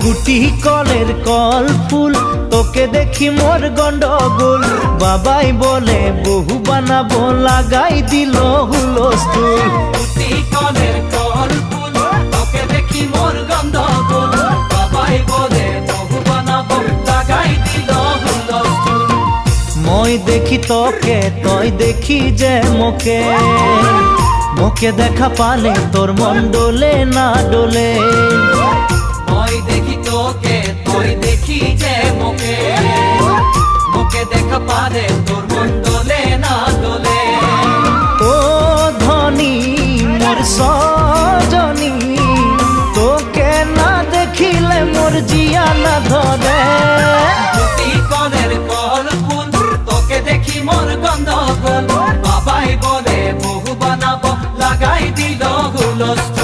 গুটি কলের কল ফুল তোকে দেখি মোর গন্ডগোল বাবাই বলে বহু বানাবো লাগাই দিল হুলস্থুল গুটি কলের কল ফুল তোকে দেখি মোর গন্ডগোল বাবাই বলে বহু বানাবো লাগাই দিল হুলস্থুল মই দেখি তোকে তই দেখি যে মোকে মোকে দেখা পালে তোর মন ডোলে না ডোলে মই দেখি তোকে তুই দেখি যে মোকে মোকে দেখা পারে তোর মন দোলে না দোলে ও ধনী মোর সজনী তোকে না দেখিলে মোর জিয়া না ধরে গুটি কলের কল ফুল তোকে দেখি মোর গন্ডগোল বাবাই বলে বহু বানাবো লাগাই দিল হুলস্থুল